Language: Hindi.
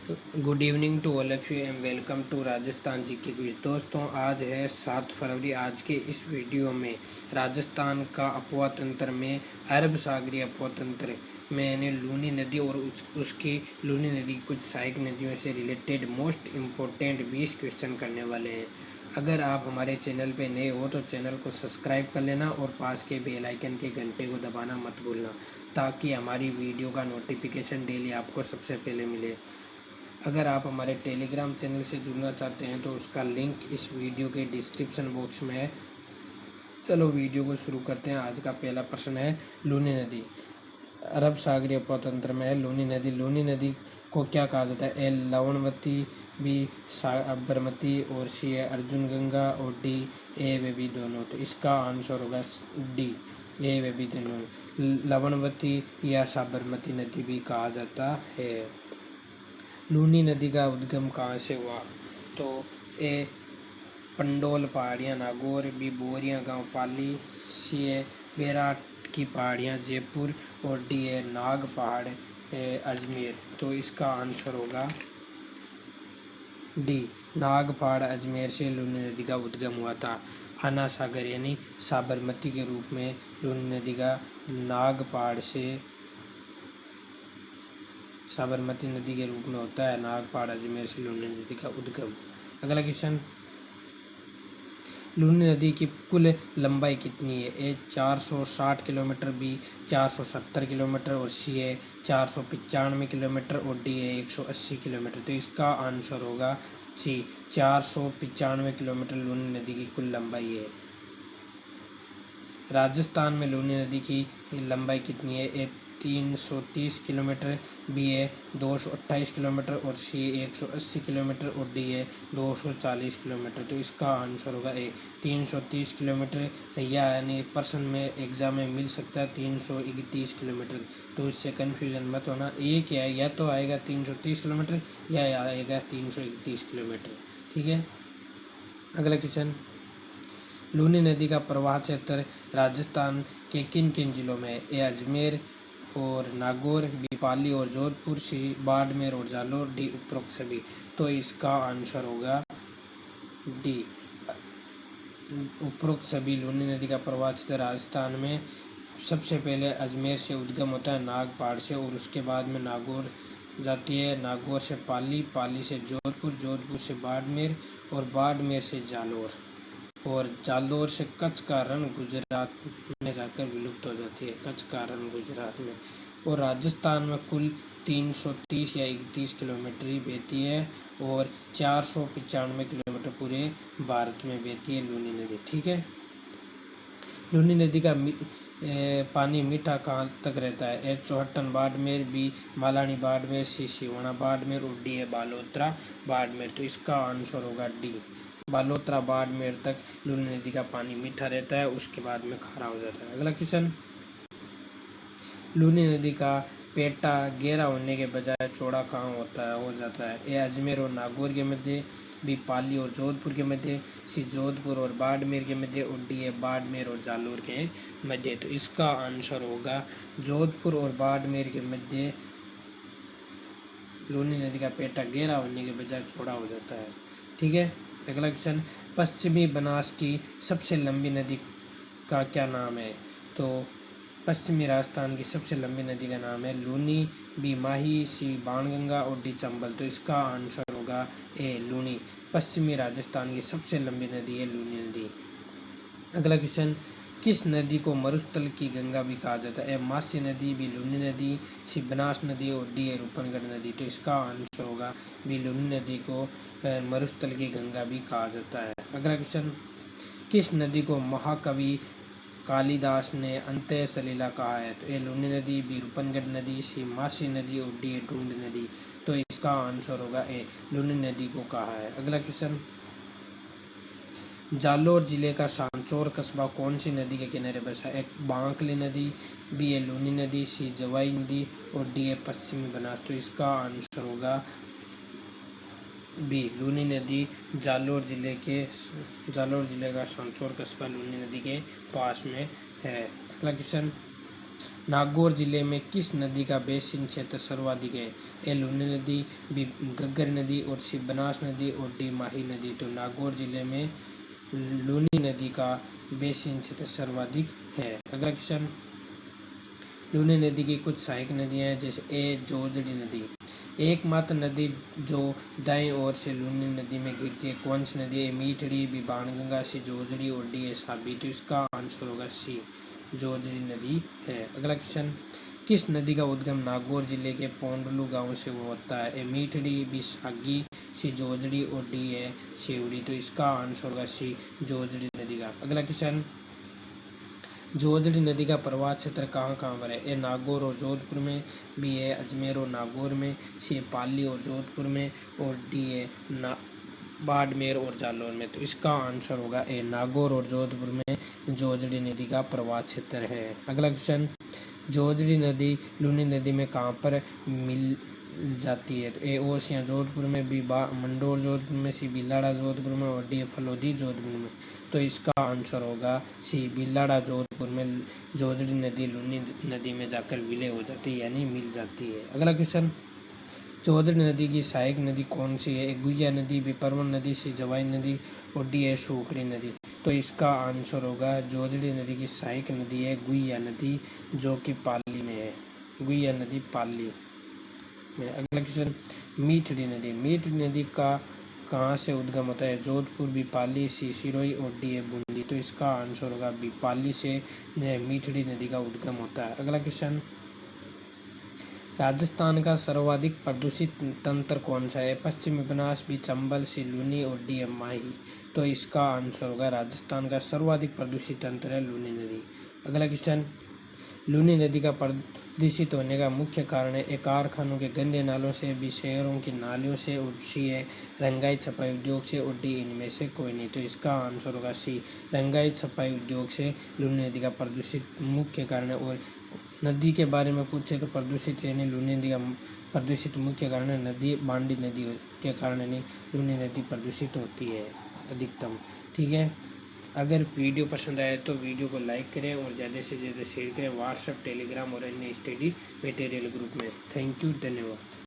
Good evening to all of you and welcome to Rajasthan G K quiz. दोस्तों, आज है 7 फरवरी। आज के इस वीडियो में राजस्थान का अपवा तंत्र में अरब सागरीय अपवा तंत्र में यानी लूनी नदी और उसकी लूनी नदी की कुछ सहायक नदियों से रिलेटेड मोस्ट इम्पोर्टेंट 20 क्वेश्चन करने वाले हैं। अगर आप हमारे चैनल पे नए हो तो चैनल को सब्सक्राइब कर लेना और पास के बेल आइकन के घंटे को दबाना मत भूलना, ताकि हमारी वीडियो का नोटिफिकेशन डेली आपको सबसे पहले मिले। अगर आप हमारे टेलीग्राम चैनल से जुड़ना चाहते हैं तो उसका लिंक इस वीडियो के डिस्क्रिप्शन बॉक्स में है। चलो वीडियो को शुरू करते हैं। आज का पहला प्रश्न है लूनी नदी अरब सागरीय अपतंत्र में है। लूनी नदी को क्या कहा जाता है? ए लवणवती, बी साबरमती, और सी है अर्जुन गंगा, और डी ए वे बी दोनों। तो इसका आंसर होगा डी ए वे बी दोनों। लवणवती या साबरमती नदी भी कहा जाता है। लूनी नदी का उद्गम कहाँ से हुआ? तो ए पंडोल पहाड़ियाँ नागौर, बी बोरिया गांव पाली, सी है बेराट की पहाड़ियाँ जयपुर, और डी है नाग पहाड़ अजमेर। तो इसका आंसर होगा डी नाग पहाड़ अजमेर से लूनी नदी का उद्गम हुआ था। आना सागर यानी साबरमती के रूप में लूनी नदी का नाग पहाड़ से साबरमती नदी के रूप में होता है। नागपाड़ अजमेर से लूनी नदी का उद्गम। अगला क्वेश्चन, लूनी नदी की कुल लंबाई कितनी है? ए 460 किलोमीटर, बी 470 किलोमीटर, और सी है 495 किलोमीटर, और डी है 180 किलोमीटर। तो इसका आंसर होगा सी 495 किलोमीटर लूनी नदी की कुल लंबाई है। राजस्थान में लूनी नदी की लंबाई कितनी है? ए 330 किलोमीटर, बी है 228 किलोमीटर, और सी 180 किलोमीटर, और डी है 240 किलोमीटर। तो इसका आंसर होगा ए 330 किलोमीटर, या यानी प्रश्न में एग्जाम में मिल सकता है 331 किलोमीटर। तो इससे कन्फ्यूजन मत होना। ए क्या है? या तो आएगा 330 किलोमीटर या आएगा 331 किलोमीटर। ठीक है। अगला क्वेश्चन, लूनी नदी का प्रवाह क्षेत्र राजस्थान के किन किन जिलों में है? ए अजमेर और नागौर, बी पाली और जोधपुर, सी बाड़मेर और जालोर, डी उपरोक्त सभी। तो इसका आंसर होगा डी उपरोक्त सभी। लूनी नदी का प्रवाह क्षेत्र राजस्थान में सबसे पहले अजमेर से उद्गम होता है नागपाड़ से, और उसके बाद में नागौर जाती है, नागौर से पाली, पाली से जोधपुर, जोधपुर से बाड़मेर, और बाड़मेर से जालोर, और जालोर से कच्छ का रण गुजरात में जाकर विलुप्त हो जाती है। कच्छ का रण गुजरात में। और राजस्थान में कुल 330 या 31 किलोमीटर ही बहती है, और 495 किलोमीटर पूरे भारत में बहती है लूनी नदी। ठीक है। लूनी नदी का पानी मीठा कहाँ तक रहता है? ए चौहटन बाड़मेर, बी मालानी बाड़मेर, सी सिवाना बाड़मेर, और डी है बालोतरा बाड़मेर। तो इसका आंसर होगा डी बालोतरा बाड़मेर तक लूनी नदी का पानी मीठा रहता है, उसके बाद में खारा हो जाता है। अगला क्वेश्चन, लूनी नदी का पेटा गहरा होने के बजाय चौड़ा कहाँ हो जाता है? ए अजमेर और नागौर के मध्य, बी पाली और जोधपुर के मध्य, सी जोधपुर और बाड़मेर के मध्य, और डी है बाड़मेर और जालोर के मध्य। तो इसका आंसर होगा जोधपुर और बाड़मेर के मध्य लूनी नदी का पेटा गहरा होने के बजाय चौड़ा हो जाता है। ठीक है। अगला क्वेश्चन, पश्चिमी बनास की सबसे लंबी नदी का क्या नाम है? तो पश्चिमी राजस्थान की सबसे लंबी नदी का नाम है लूनी, बी माही, सी बाणगंगा, और डी चंबल। तो इसका आंसर होगा ए लूनी। पश्चिमी राजस्थान की सबसे लंबी नदी है लूनी नदी। अगला क्वेश्चन, किस नदी को मरुस्थल की गंगा भी कहा जाता है? मासी नदी, बी लूनी नदी, सी बनास नदी, और डी है रूपनगढ़ नदी। तो इसका आंसर होगा बी लूनी नदी को मरुस्थल की गंगा भी कहा जाता है। अगला क्वेश्चन, किस नदी को महाकवि कालिदास ने अंत्य सलीला कहा है? तो ए लूनी नदी, बी रूपनगढ़ नदी, सी मासी नदी, और डी ढूंढ नदी। तो इसका आंसर होगा ए लूनी नदी को कहा है। अगला क्वेश्चन, जालोर जिले का सांचौर कस्बा कौन सी नदी के किनारे बसा है? एक बांकली नदी, बी है लूनी नदी, सी जवाई नदी, और डी है पश्चिमी बनास। तो इसका आंसर होगा बी लूनी नदी। जालोर जिले का सांचौर कस्बा लूनी नदी के पास में है। अगला क्वेश्चन, नागौर जिले में किस नदी का बेसिन क्षेत्र सर्वाधिक है? ए लूनी नदी, बी घग्गर नदी और सी बनास नदी और डी माही नदी। तो नागौर जिले में लूनी नदी का बेसिन क्षेत्र सर्वाधिक है। अगला क्वेश्चन, लूनी नदी की कुछ सहायक नदियां हैं, जैसे ए जोजड़ी नदी। एकमात्र नदी जो दाएं ओर से लूनी नदी में गिरती है कौन सी नदी है? मीठड़ी, बी बाणगंगा, सी जोजड़ी और डी है साबी। तो इसका आंसर होगा सी जोजड़ी नदी है। अगला क्वेश्चन, किस नदी का उद्गम नागौर जिले के पोंडलू गांव से होता है? ए मीठड़ी, बी सागी, सी जोजड़ी और डी है शेवड़ी। तो इसका आंसर होगा सी जोजड़ी नदी का। अगला क्वेश्चन, जोजड़ी नदी का प्रवाह क्षेत्र कहाँ कहाँ पर है? ए नागौर और जोधपुर में, बी है अजमेर और नागौर में, सी पाली और जोधपुर में और डी है बाड़मेर और जालौर में। तो इसका आंसर होगा ए नागौर और जोधपुर में जोजड़ी नदी का प्रवाह क्षेत्र है। अगला क्वेश्चन, जोजड़ी नदी लूनी नदी में कहाँ पर मिल जाती है? तो ए ओसियाँ जोधपुर में, बी मंडोर जोधपुर में, सी बिलाड़ा जोधपुर में और डी फलोदी जोधपुर में। तो इसका आंसर होगा सी बिलाड़ा जोधपुर में जोजड़ी नदी लूनी नदी में जाकर विलय हो जाती है, यानी मिल जाती है। अगला क्वेश्चन, जोजड़ी नदी की सहायक नदी कौन सी है? गुइया नदी, बी परवन नदी, सी जवाई नदी और डी है सूखड़ी नदी। तो इसका आंसर होगा जोजड़ी नदी की सहायक नदी है गुइया नदी, जो कि पाली में है। गुइया नदी पाली में। अगला क्वेश्चन, मीठड़ी नदी। मीठड़ी नदी का कहाँ से उद्गम होता है? जोधपुर, बी पाली, सी सिरोही और डी है बूंदी। तो इसका आंसर होगा बी पाली से मीठड़ी नदी का उद्गम होता है। अगला क्वेश्चन, राजस्थान का सर्वाधिक प्रदूषित तंत्र कौन सा है? पश्चिमी बनास, बी चंबल, सी लूनी और डी है माही। तो इसका आंसर होगा राजस्थान का सर्वाधिक प्रदूषित तंत्र है लूनी नदी। अगला क्वेश्चन, लूनी नदी का प्रदूषित होने का मुख्य कारण है? कारखानों के गंदे नालों से, बी शहरों की नालियों से और सी है रंगाई छपाई उद्योग से और डी इनमें से कोई नहीं। तो इसका आंसर होगा सी रंगाई छपाई उद्योग से लूनी नदी का प्रदूषित मुख्य कारण है। और नदी के बारे में पूछे तो प्रदूषित यानी लूनी नदी का प्रदूषित मुख्य कारण है नदी बांडी नदी के कारण यानी लूनी नदी प्रदूषित होती है अधिकतम। ठीक है, अगर वीडियो पसंद आए तो वीडियो को लाइक करें और ज़्यादा से ज़्यादा शेयर करें व्हाट्सएप, टेलीग्राम और अन्य स्टडी मटेरियल ग्रुप में। थैंक यू, धन्यवाद।